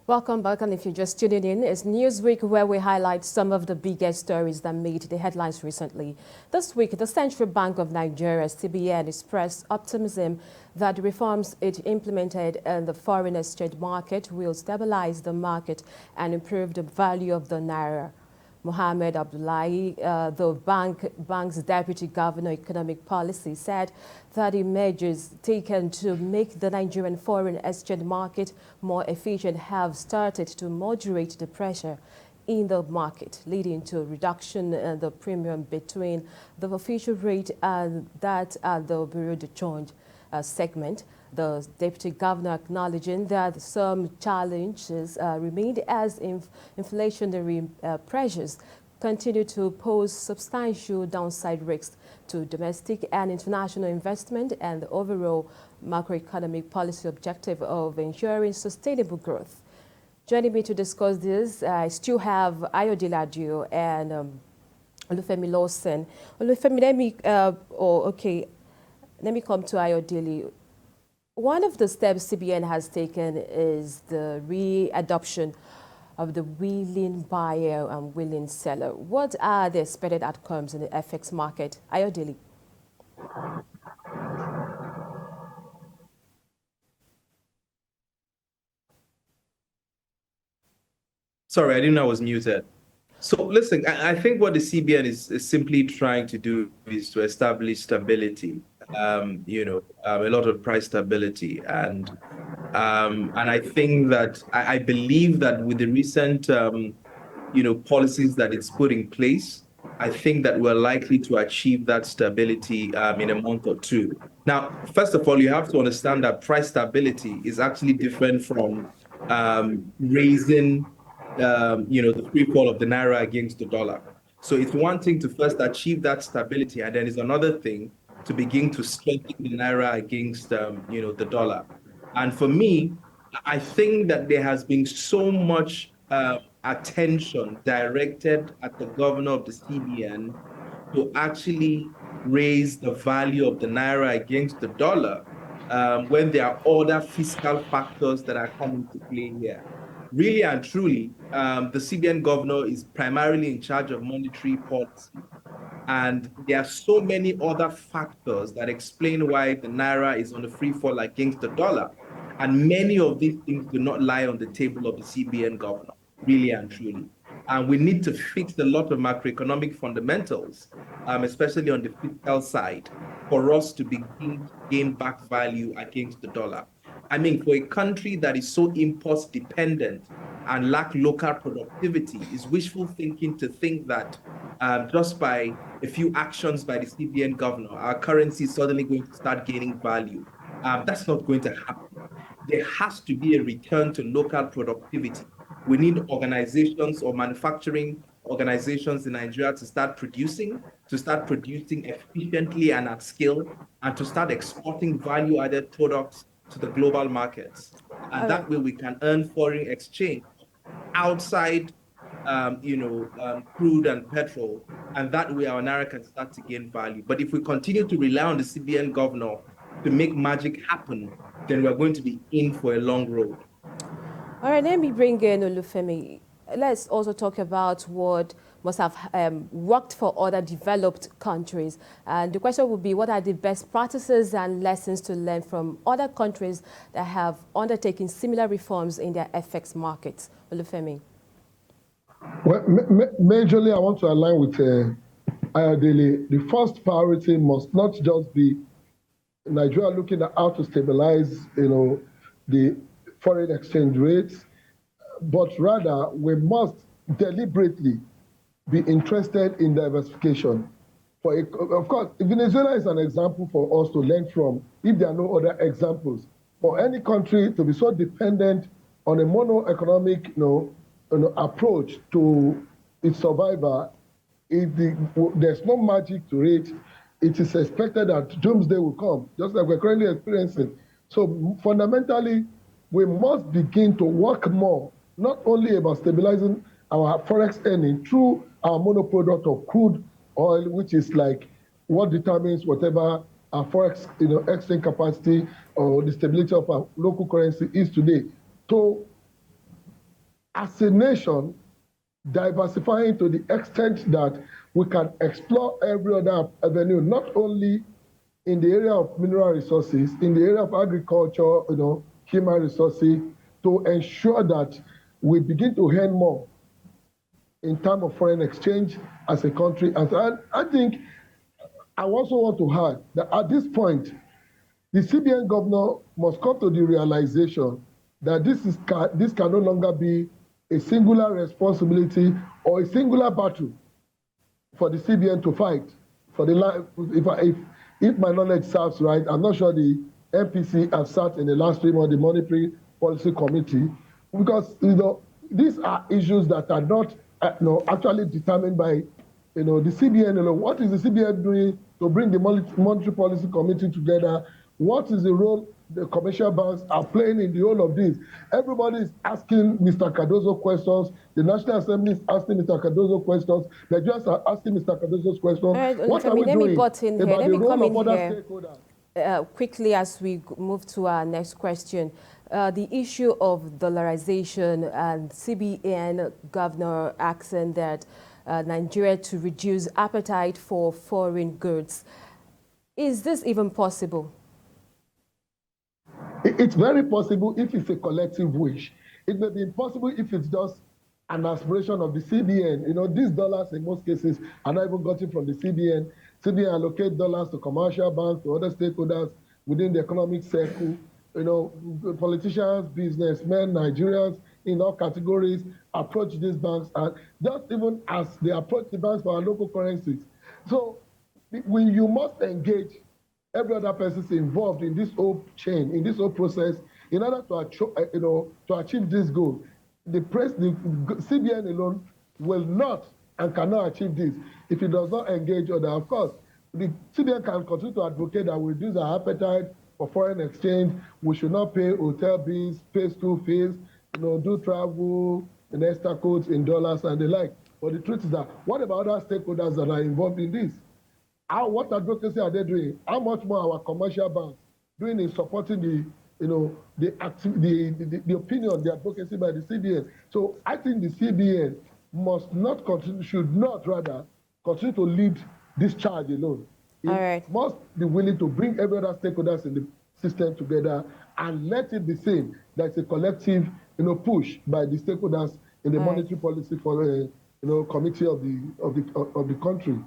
Welcome back, and if you're just tuning in, it's Newsweek, where we highlight some of the biggest stories that made the headlines recently. This week, the Central Bank of Nigeria, CBN, expressed optimism that the reforms it implemented in the foreign exchange market will stabilize the market and improve the value of the Naira. Mohammed Abdullahi, the bank's deputy governor economic policy, said that the measures taken to make the Nigerian foreign exchange market more efficient have started to moderate the pressure in the market, leading to a reduction in the premium between the official rate and that at the Bureau de Change segment. The deputy governor acknowledging that some challenges remained as inflationary pressures continue to pose substantial downside risks to domestic and international investment and the overall macroeconomic policy objective of ensuring sustainable growth. Joining me to discuss this, I still have Ayodele Adio and Olufemi Lawson. Olufemi, let me come to Ayodele. One of the steps CBN has taken is the re-adoption of the willing buyer and willing seller. What are the expected outcomes in the FX market? Ayodele. Sorry, I didn't know I was muted. So listen, I think what the CBN is simply trying to do is to establish stability. A lot of price stability, and I think that I believe that with the recent policies that it's put in place, I think that we're likely to achieve that stability in a month or two. Now, first of all, you have to understand that price stability is actually different from raising the free fall of the Naira against the dollar. So it's one thing to first achieve that stability, and then it's another thing to begin to strengthen the Naira against, the dollar. And for me, I think that there has been so much attention directed at the governor of the CBN to actually raise the value of the Naira against the dollar when there are other fiscal factors that are coming to play here. Really and truly, the CBN governor is primarily in charge of monetary policy. And there are so many other factors that explain why the Naira is on a free fall against the dollar. And many of these things do not lie on the table of the CBN governor, really and truly. And we need to fix a lot of macroeconomic fundamentals, especially on the fiscal side, for us to begin to gain back value against the dollar. I mean, for a country that is so import dependent and lack local productivity, is wishful thinking to think that just by a few actions by the CBN governor, our currency is suddenly going to start gaining value. That's not going to happen. There has to be a return to local productivity. We need organizations or manufacturing organizations in Nigeria to start producing efficiently and at scale, and to start exporting value-added products to the global markets. And that way we can earn foreign exchange outside crude and petrol, and that way our Naira can start to gain value. But if we continue to rely on the CBN governor to make magic happen, then we're going to be in for a long road. All right, let me bring in Olufemi. Let's also talk about what must have worked for other developed countries. And the question would be, what are the best practices and lessons to learn from other countries that have undertaken similar reforms in their FX markets? Olufemi. Well, majorly, I want to align with Ayodele. The first priority must not just be Nigeria looking at how to stabilize, the foreign exchange rates, but rather we must deliberately be interested in diversification. Of course, Venezuela is an example for us to learn from, if there are no other examples. For any country to be so dependent on a mono-economic approach to its survival, there's no magic to it. It is expected that doomsday will come, just like we're currently experiencing. So fundamentally, we must begin to work more, not only about stabilizing our forex earning through our monoproduct of crude oil, which is like what determines whatever our forex exchange capacity or the stability of our local currency is today, to as a nation, diversifying to the extent that we can explore every other avenue, not only in the area of mineral resources, in the area of agriculture, human resources, to ensure that we begin to earn more in terms of foreign exchange as a country. And I think I also want to add that at this point, the CBN governor must come to the realization that this can no longer be a singular responsibility or a singular battle for the CBN to fight. For the if my knowledge serves right, I'm not sure the MPC have sat in the last 3 months, the Monetary Policy Committee, because these are issues that are not actually determined by the CBN. What is the CBN doing to bring the Monetary Policy Committee together? What is the role the commercial banks are playing in the whole of this? Everybody is asking Mr. Cardozo questions. The National Assembly is asking Mr. Cardozo questions. The Nigerians are asking Mr. Cardozo's questions. What are we doing about the role of other stakeholders? Quickly, as we move to our next question, the issue of dollarization and CBN governor asking that Nigeria to reduce appetite for foreign goods. Is this even possible? It's very possible if it's a collective wish. It may be impossible if it's just an aspiration of the CBN. These dollars in most cases are not even gotten from the CBN. CBN allocate dollars to commercial banks, to other stakeholders within the economic circle. Politicians, businessmen, Nigerians in all categories approach these banks, and just even as they approach the banks for our local currencies. So you must engage every other person involved in this whole chain, in this whole process, in order to achieve this goal. The CBN alone will not and cannot achieve this if it does not engage others. Of course, the CBN can continue to advocate that we reduce our appetite for foreign exchange. We should not pay hotel bills, pay school fees, do travel, and extra codes in dollars and the like. But the truth is that, what about other stakeholders that are involved in this? What advocacy are they doing? How much more our commercial banks doing in supporting the opinion, the advocacy by the CBN? So I think the CBN should not rather continue to lead this charge alone. It must be willing to bring every other stakeholders in the system together and let it be seen that it's a collective push by the stakeholders in the monetary policy for committee of the country.